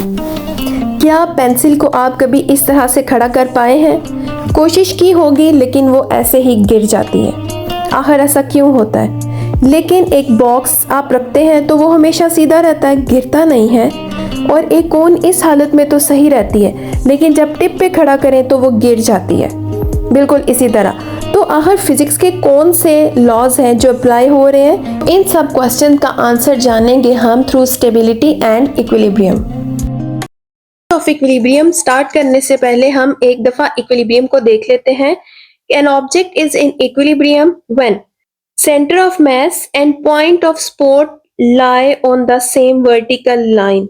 क्या पेंसिल को आप कभी इस तरह से खड़ा कर पाए हैं? कोशिश की होगी लेकिन वो ऐसे ही गिर जाती है। आखिर ऐसा क्यों होता है? लेकिन एक बॉक्स आप रखते हैं तो वो हमेशा सीधा रहता है, गिरता नहीं है। और एक कोन इस हालत में तो सही रहती है, लेकिन जब टिप पे खड़ा करें तो वो गिर जाती है। बिल्कुल इसी तरह। तो आखिर फिजिक्स के कौन से लॉज हैं जो अप्लाई हो रहे हैं? इन सब क्वेश्चन का आंसर जानेंगे हम through stability and equilibrium. Of equilibrium start करने से पहले हम एक दफा इक्विलिब्रियम को देख लेते हैं। An object is in equilibrium when centre of mass and point of support lie on the same vertical line.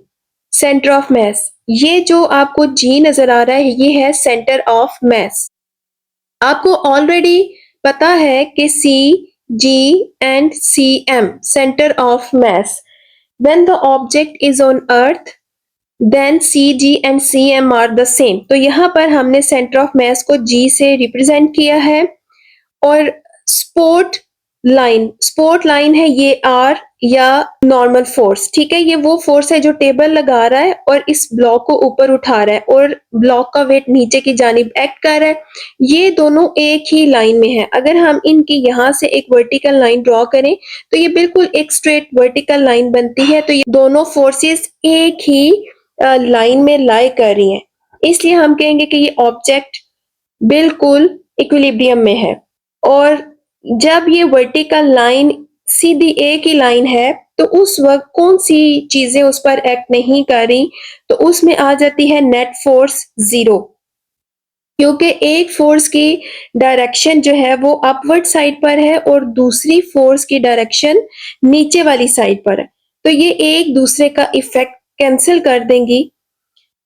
Centre of मास, ये जो आपको जी नजर आ रहा है, ये है सेंटर ऑफ मास। आपको ऑलरेडी पता है कि C, G and C M centre of mass. When the object is on earth then C, G and C M are the same. तो यहाँ पर हमने सेंटर ऑफ मास को जी से रिप्रेजेंट किया है। और स्पोर्ट लाइन है ये आर या नॉर्मल फोर्स। ठीक है, ये वो फोर्स है जो टेबल लगा रहा है और इस ब्लॉक को ऊपर उठा रहा है और ब्लॉक का वेट नीचे की जानिब एक्ट कर रहा है। ये दोनों एक ही लाइन में है। अगर हम इनकी यहाँ से एक वर्टिकल लाइन ड्रॉ करें तो ये बिल्कुल एक स्ट्रेट वर्टिकल लाइन बनती है। तो ये दोनों फोर्सेस एक ही लाइन में लाई कर रही हैं, इसलिए हम कहेंगे कि ये ऑब्जेक्ट बिल्कुल इक्विलिब्रियम में है। और जब ये वर्टिकल लाइन सीधी एक ही लाइन है तो उस वक्त कौन सी चीजें उस पर एक्ट नहीं कर रही? तो उसमें आ जाती है नेट फोर्स 0, क्योंकि एक फोर्स की डायरेक्शन जो है वो अपवर्ड साइड पर है और दूसरी फोर्स की डायरेक्शन नीचे वाली साइड पर है। तो ये एक दूसरे का इफेक्ट कैंसिल कर देंगी।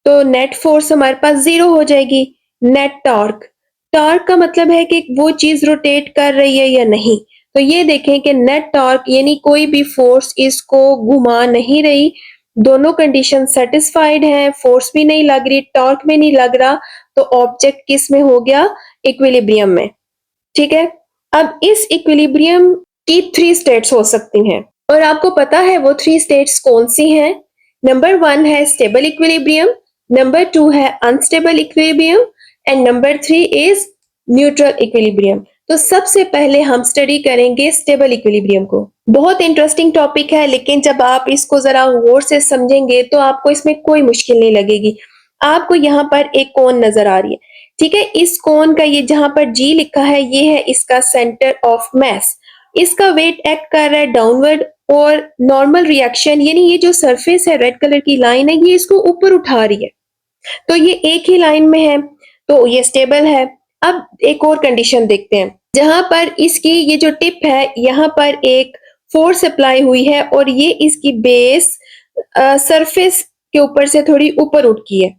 तो नेट फोर्स हमारे पास 0 हो जाएगी। नेट टॉर्क, टॉर्क का मतलब है कि वो चीज रोटेट कर रही है या नहीं। तो ये देखें कि नेट टॉर्क यानी कोई भी फोर्स इसको घुमा नहीं रही। दोनों कंडीशन सेटिस्फाइड हैं, फोर्स भी नहीं लग रही, टॉर्क भी नहीं लग रहा। तो ऑब्जेक्ट किस में हो गया? इक्विलिब्रियम में। ठीक है, अब इस इक्विलिब्रियम की 3 स्टेट्स हो सकती हैं और आपको पता है वो 3 स्टेट्स कौन सी हैं? नंबर 1 है स्टेबल इक्विलिब्रियम, नंबर 2 है unstable equilibrium and number 3 is neutral equilibrium. तो सबसे पहले हम स्टडी करेंगे स्टेबल इक्विलिब्रियम को। बहुत इंटरेस्टिंग टॉपिक है, लेकिन जब आप इसको जरा गौर से समझेंगे तो आपको इसमें कोई मुश्किल नहीं लगेगी। आपको यहाँ पर एक कोन नजर आ रही है। ठीक है, इस कोन का ये जहां पर जी लिखा है ये है इसका सेंटर ऑफ मास। इसका वेट एक्ट कर रहा है डाउनवर्ड और नॉर्मल रिएक्शन यानी ये जो सरफेस है रेड कलर की लाइन है ये इसको ऊपर उठा रही है। तो ये एक ही लाइन में है तो ये स्टेबल है। अब एक और कंडीशन देखते हैं जहां पर इसकी ये जो टिप है यहाँ पर एक फोर्स अप्लाई हुई है और ये इसकी बेस सरफेस के ऊपर से थोड़ी ऊपर उठी है।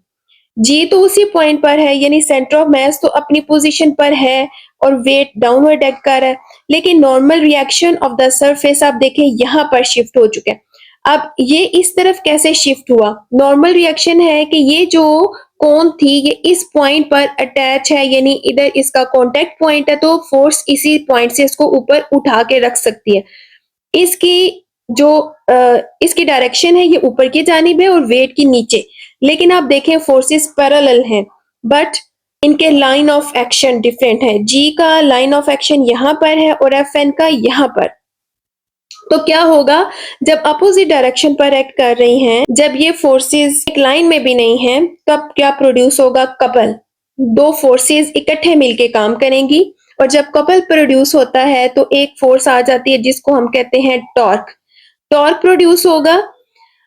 जी तो उसी पॉइंट पर है यानी सेंटर ऑफ मास तो अपनी पोजीशन पर है और वेट डाउनवर्ड एक्ट कर रहा है, लेकिन normal reaction of the surface आप देखें यहाँ पर शिफ्ट हो चुके हैं। अब ये इस तरफ कैसे शिफ्ट हुआ? नॉर्मल रिएक्शन है कि ये जो कोन थी ये इस पॉइंट पर अटैच है यानी इधर इसका कांटेक्ट पॉइंट है, तो फोर्स इसी पॉइंट से इसको ऊपर उठा के रख सकती है। इसकी जो इसकी डायरेक्शन है ये ऊपर की जानिब है और वेट की नीचे। लेकिन आप देखें फोर्सेस पैरेलल हैं बट इनके लाइन ऑफ एक्शन डिफरेंट है। जी का लाइन ऑफ एक्शन यहाँ पर है और एफ एन का यहाँ पर। तो क्या होगा जब अपोजिट डायरेक्शन पर एक्ट कर रही हैं, जब ये फोर्सेस एक लाइन में भी नहीं हैं, तब क्या प्रोड्यूस होगा? कपल। दो फोर्सेस इकट्ठे मिलके काम करेंगी और जब कपल प्रोड्यूस होता है तो एक फोर्स आ जाती है जिसको हम कहते हैं टॉर्क। टॉर्क प्रोड्यूस होगा।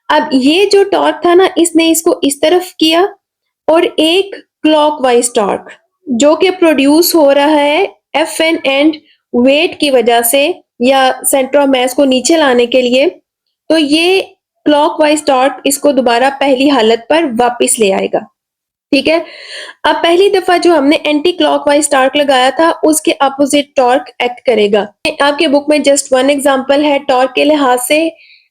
अब ये जो टॉर्क था ना इसने इसको इस तरफ किया और एक क्लॉकवाइज टॉर्क जो कि प्रोड्यूस हो रहा है एफ एन एंड वेट की वजह से या सेंटर ऑफ मास को नीचे लाने के लिए। तो ये क्लॉकवाइज टॉर्क इसको दोबारा पहली हालत पर वापस ले आएगा। ठीक है, अब पहली दफा जो हमने एंटी क्लॉकवाइज टॉर्क लगाया था उसके अपोजिट टॉर्क एक्ट करेगा। आपके बुक में जस्ट वन एग्जांपल है टॉर्क के लिहाज से।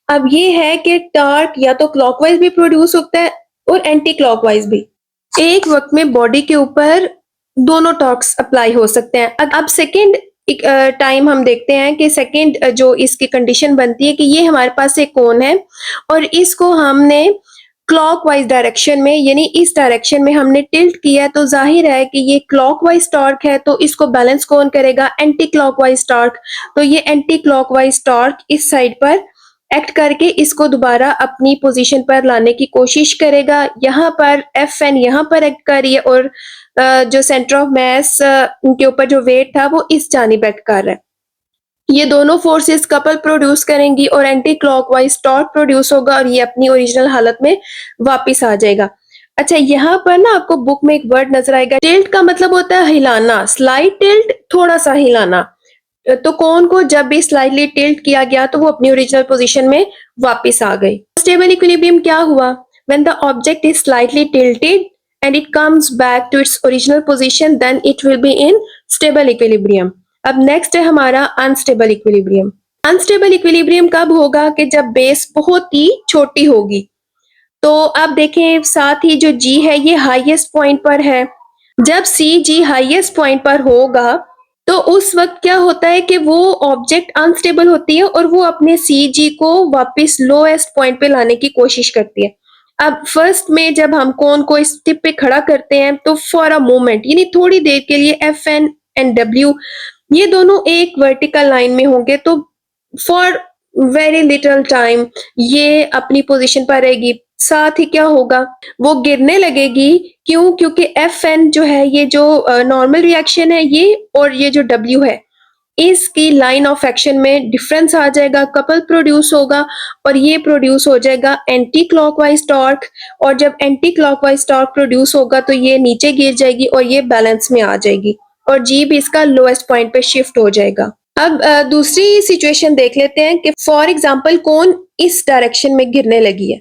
अब ये है कि टॉर्क या तो क्लॉकवाइज भी प्रोड्यूस होता है और एंटी क्लॉकवाइज भी। एक वक्त में बॉडी के ऊपर दोनों टॉर्क्स अप्लाई हो सकते हैं। अब सेकेंड टाइम हम देखते हैं कि सेकेंड जो इसकी कंडीशन बनती है कि ये हमारे पास एक कोन है और इसको हमने क्लॉकवाइज डायरेक्शन में, यानी इस डायरेक्शन में हमने टिल्ट किया, तो जाहिर है कि ये क्लॉकवाइज टॉर्क है, तो इसको बैलेंस कौन करेगा? Anti clockwise torque. तो ये एंटी क्लॉकवाइज टॉर्क इस साइड पर एक्ट करके इसको दोबारा अपनी पोजीशन पर लाने की कोशिश करेगा। यहाँ पर एफ एन यहाँ पर एक्ट कर रही है और जो सेंटर ऑफ मास के ऊपर जो वेट था वो इस जानिब एक्ट कर रहा है। ये दोनों फोर्सेस कपल प्रोड्यूस करेंगी और एंटी क्लॉकवाइज टॉर्क प्रोड्यूस होगा और ये अपनी ओरिजिनल हालत में वापस आ जाएगा। अच्छा, यहाँ पर ना आपको बुक में एक वर्ड नजर आएगा, टिल्ट का मतलब होता है हिलाना, स्लाइड टिल्ट, थोड़ा सा हिलाना। तो कोन को जब भी स्लाइडली टिल्ट किया गया तो वो अपनी ओरिजिनल पोजीशन में वापस आ गई। स्टेबल इक्विलिब्रियम क्या हुआ? When the object is slightly tilted and it comes back to its original position, then it will be in stable equilibrium. अब नेक्स्ट है हमारा अनस्टेबल इक्विलिब्रियम। अनस्टेबल इक्विलिब्रियम कब होगा? कि जब बेस बहुत ही छोटी होगी। तो अब देखें, साथ ही जो G है ये हाईएस्ट पॉइंट पर है। जब CG हाईएस्ट पॉइंट पर होगा तो उस वक्त क्या होता है कि वो ऑब्जेक्ट अनस्टेबल होती है और वो अपने CG को वापस लोएस्ट पॉइंट पे लाने की कोशिश करती है। अब फर्स्ट में जब हम कोन को इस टिप पे खड़ा करते हैं तो फॉर अ मोमेंट, यानी थोड़ी देर के लिए, एफ एन एंड डब्ल्यू ये दोनों एक वर्टिकल लाइन में होंगे, तो फॉर वेरी लिटिल टाइम ये अपनी पोजीशन पर रहेगी। साथ ही क्या होगा? वो गिरने लगेगी। क्यों? क्योंकि एफ एन जो है, ये जो नॉर्मल रिएक्शन है ये, और ये जो डब्ल्यू है इसकी लाइन ऑफ एक्शन में डिफरेंस आ जाएगा, कपल प्रोड्यूस होगा और ये प्रोड्यूस हो जाएगा एंटी क्लॉकवाइज टॉर्क। और जब एंटी क्लॉकवाइज टॉर्क प्रोड्यूस होगा तो ये नीचे गिर जाएगी और ये बैलेंस में आ जाएगी और जी भी इसका लोएस्ट पॉइंट पे शिफ्ट हो जाएगा। अब दूसरी सिचुएशन देख लेते हैं कि फॉर एग्जांपल कौन इस डायरेक्शन में गिरने लगी है,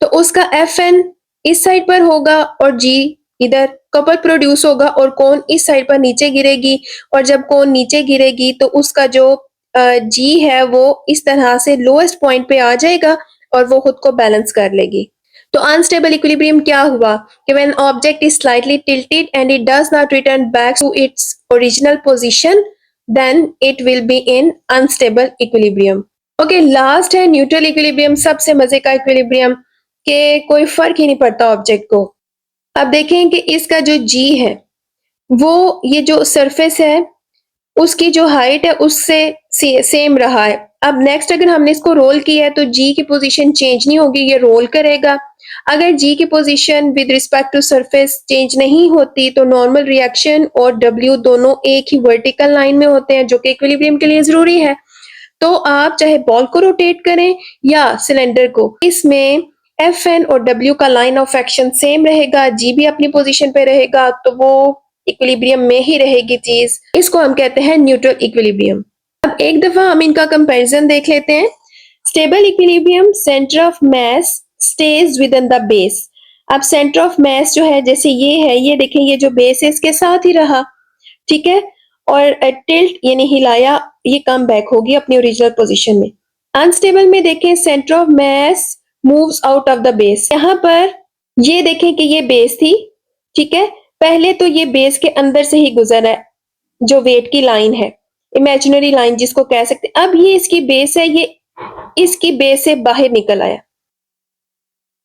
तो उसका एफ एन इस साइड पर होगा और जी इधर, कपल प्रोड्यूस होगा और कौन इस साइड पर नीचे गिरेगी। और जब कौन नीचे गिरेगी तो उसका जो जी है वो इस तरह से लोएस्ट पॉइंट पे आ जाएगा और वो खुद को बैलेंस कर लेगी। तो अनस्टेबल इक्विलिब्रियम क्या हुआ? कि when object is slightly tilted and it does not return back to its original position, then it will be in unstable equilibrium. Okay, last है न्यूट्रल इक्विलिब्रियम, सबसे मजे का इक्विलिब्रियम के कोई फर्क ही नहीं पड़ता ऑब्जेक्ट को। अब देखें कि इसका जो जी है वो, ये जो सरफेस है उसकी जो हाइट है उससे सेम रहा है। अब नेक्स्ट अगर हमने इसको रोल किया है तो जी की पोजीशन चेंज नहीं होगी, ये रोल करेगा। अगर जी की position with respect to surface change नहीं होती तो नॉर्मल रिएक्शन और डब्ल्यू दोनों एक ही वर्टिकल लाइन में होते हैं, जो कि इक्विलिब्रियम के लिए जरूरी है। तो आप चाहे बॉल को रोटेट करें या सिलेंडर को, इसमें एफ एन और डब्ल्यू का लाइन ऑफ एक्शन सेम रहेगा, जी भी अपनी पोजीशन पे रहेगा, तो वो इक्विलिब्रियम में ही रहेगी चीज। इसको हम कहते हैं न्यूट्रल इक्विलिब्रियम। अब एक दफा हम इनका कंपैरिजन देख लेते हैं। Stable equilibrium, centre of mass stage with in the base. अब सेंटर ऑफ मास जो है, जैसे ये है, ये देखें, ये जो बेस है इसके साथ ही रहा, ठीक है, और टिल्ट यानी हिलाया, ये कम बैक होगी अपनी ओरिजिनल पोजीशन में। अनस्टेबल में देखें, centre of mass moves out of the base. यहाँ पर ये देखें कि ये बेस थी, ठीक है, पहले तो ये बेस के अंदर से ही गुजरा है, जो वेट की लाइन है, इमेजिनरी लाइन जिसको कह सकते हैं। अब ये इसकी बेस है, ये इसकी बेस से बाहर निकल आया।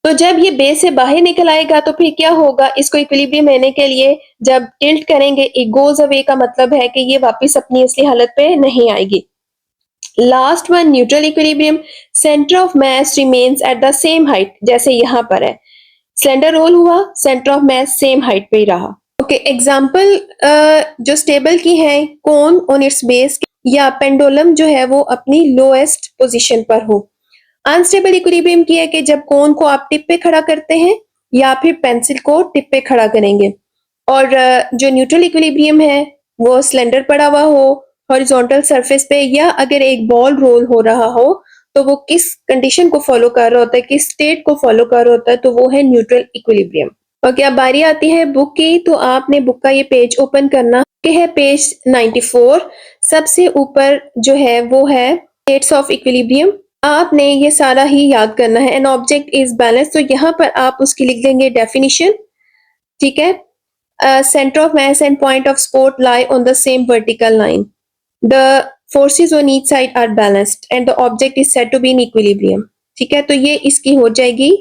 तो जब ये बेस से बाहर निकल आएगा तो फिर क्या होगा? इसको इक्विलिब्रियम लेने के लिए जब टिल्ट करेंगे, इट गोज अवे का मतलब है कि ये वापस अपनी असली हालत पे नहीं आएगी। Last one, neutral equilibrium, centre of mass remains at the same height, जैसे यहाँ पर है, सिलेंडर रोल हुआ, centre of mass same height पे ही रहा। ओके, एग्जाम्पल जो स्टेबल की है, कोन ऑन इट्स बेस या पेंडुलम जो है वो अपनी लोएस्ट पोजीशन पर हो। अनस्टेबल इक्विलिब्रियम की है कि जब कोन को आप टिप पे खड़ा करते हैं या फिर पेंसिल को टिप पे खड़ा करेंगे। और जो न्यूट्रल इक्विलिब्रियम है वो सिलेंडर पड़ा हुआ हो हॉरिजॉन्टल सरफेस पे, या अगर एक बॉल रोल हो रहा हो तो वो किस कंडीशन को फॉलो कर रहा होता है, किस स्टेट को फॉलो कर रहा होता है, तो वो है न्यूट्रल इक्विलिब्रियम। ओके, अब बारी आती है बुक की, तो आपने बुक का ये पेज ओपन करना है, पेज 94। सबसे ऊपर जो है वो है स्टेट्स ऑफ इक्विलिब्रियम। आपने ये सारा ही याद करना है। एन ऑब्जेक्ट इज बैलेंस, तो यहाँ पर आप उसकी लिख देंगे डेफिनेशन, ठीक है। Centre of mass and point of support lie on the same vertical line, the forces on each side are balanced and the object is said to be in equilibrium, ठीक है। तो ये इसकी हो जाएगी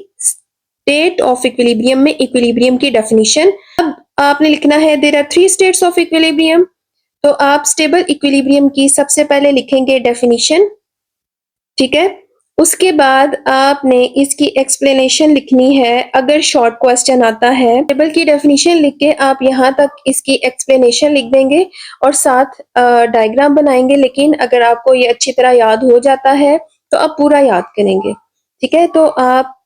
स्टेट ऑफ इक्विलिब्रियम में equilibrium की definition. अब आपने लिखना है there are 3 states of equilibrium. तो आप स्टेबल इक्विलिब्रियम की सबसे पहले लिखेंगे डेफिनेशन, ठीक है। उसके बाद आपने इसकी एक्सप्लेनेशन लिखनी है। अगर शॉर्ट क्वेश्चन आता है, टेबल की डेफिनेशन लिख के आप यहाँ तक इसकी एक्सप्लेनेशन लिख देंगे और साथ डायग्राम बनाएंगे। लेकिन अगर आपको ये अच्छी तरह याद हो जाता है तो आप पूरा याद करेंगे, ठीक है। तो आप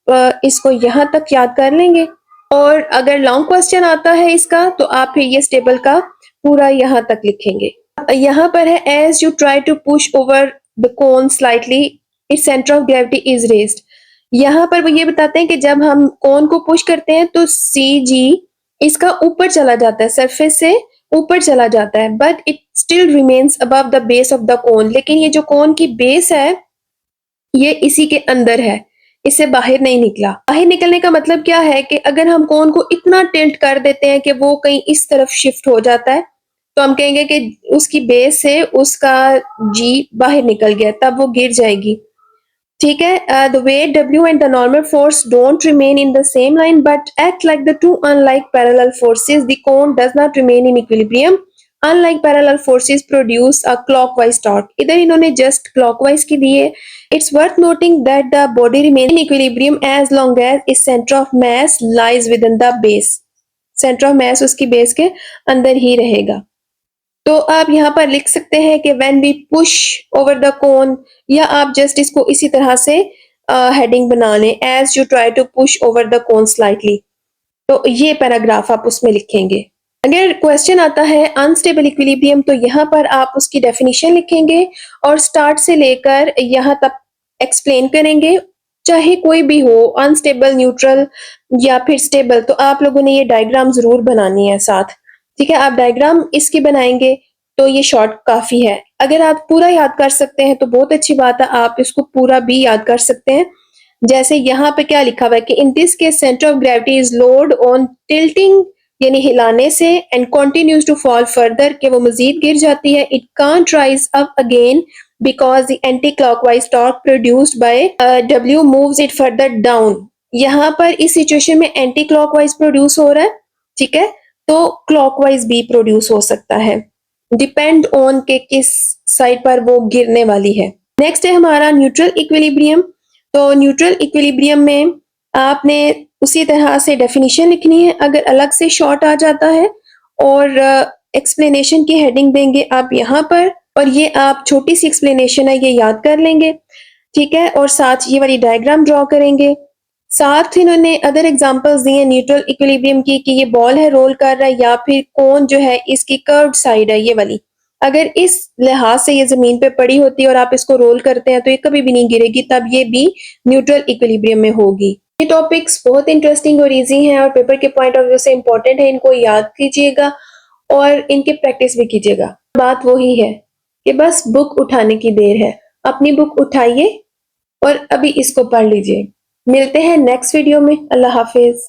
इसको यहाँ तक याद कर लेंगे और अगर लॉन्ग क्वेश्चन आता है इसका तो आप फिर ये टेबल का पूरा यहाँ तक लिखेंगे। यहाँ पर है as you try to push over the cone slightly its centre of gravity is raised. यहाँ पर वो ये बताते हैं कि जब हम कोन को पुश करते हैं तो सी जी इसका ऊपर चला जाता है, सरफेस से ऊपर चला जाता है, but it still remains above the base of the cone. लेकिन ये जो कोन की बेस है ये इसी के अंदर है, इससे बाहर नहीं निकला। बाहर निकलने का मतलब क्या है कि अगर हम कोन को इतना टिल्ट कर देते हैं कि वो कहीं इस तरफ शिफ्ट हो जाता है तो हम कहेंगे कि उसकी बेस से उसका जी बाहर निकल गया, तब वो गिर जाएगी, ठीक है। The weight W and the normal force don't remain in the same line but act like the two unlike parallel forces. The cone does not remain in equilibrium. Unlike parallel forces produce a clockwise torque. इधर इन्होंने just clockwise की दी है। It's worth noting that the body remains in equilibrium as long as its center of mass lies within the base. Center of mass उसकी base के अंदर ही रहेगा। तो आप यहाँ पर लिख सकते हैं कि when we push over the cone, या आप जस्ट इसको इसी तरह से हेडिंग बना लें, as you try to push over the cone slightly. तो ये पैराग्राफ आप उसमें लिखेंगे। अगर क्वेश्चन आता है अनस्टेबल इक्विलिब्रियम तो यहाँ पर आप उसकी डेफिनेशन लिखेंगे और स्टार्ट से लेकर यहाँ तक एक्सप्लेन करेंगे, चाहे कोई भी हो, अनस्टेबल, न्यूट्रल या फिर स्टेबल। तो आप लोगों ने ये डायग्राम जरूर बनानी है साथ, ठीक है। आप डायग्राम इसकी बनाएंगे तो ये शॉर्ट काफी है। अगर आप पूरा याद कर सकते हैं तो बहुत अच्छी बात है, आप इसको पूरा भी याद कर सकते हैं। जैसे यहाँ पे क्या लिखा हुआ है कि in this case centre of gravity is lowered on tilting, यानी हिलाने से, and continues to fall further, कि वो मजीद गिर जाती है। It can't rise up again because the anticlockwise torque produced by W moves it further down. यहाँ पर इस सिचुएशन में एंटी क्लॉकवाइज प्रोड्यूस हो रहा है, ठीक है, तो क्लॉकवाइज भी प्रोड्यूस हो सकता है, डिपेंड ऑन के किस साइड पर वो गिरने वाली है। नेक्स्ट है हमारा न्यूट्रल इक्विलिब्रियम। तो न्यूट्रल इक्विलिब्रियम में आपने उसी तरह से डेफिनेशन लिखनी है। अगर अलग से शॉर्ट आ जाता है और एक्सप्लेनेशन की हेडिंग देंगे आप यहाँ पर, और ये आप छोटी सी एक्सप्लेनेशन है ये याद कर लेंगे, ठीक है, और साथ ये वाली डायग्राम ड्रॉ करेंगे। साथ इन्होंने अदर एग्जांपल्स दिए न्यूट्रल इक्विलिब्रियम की कि ये बॉल है, रोल कर रहा है, या फिर कोन जो है इसकी कर्व्ड साइड है ये वाली, अगर इस लिहाज से ये जमीन पे पड़ी होती है और आप इसको रोल करते हैं तो ये कभी भी नहीं गिरेगी, तब ये भी न्यूट्रल इक्विलिब्रियम में होगी। ये टॉपिक्स बहुत इंटरेस्टिंग और इजी हैं और पेपर के पॉइंट ऑफ व्यू से इंपॉर्टेंट है। इनको याद कीजिएगा और इनकी प्रैक्टिस भी कीजिएगा। बात वही है कि बस बुक उठाने की देर है। अपनी बुक उठाइए और अभी इसको पढ़ लीजिए। मिलते हैं नेक्स्ट वीडियो में। अल्लाह हाफिज।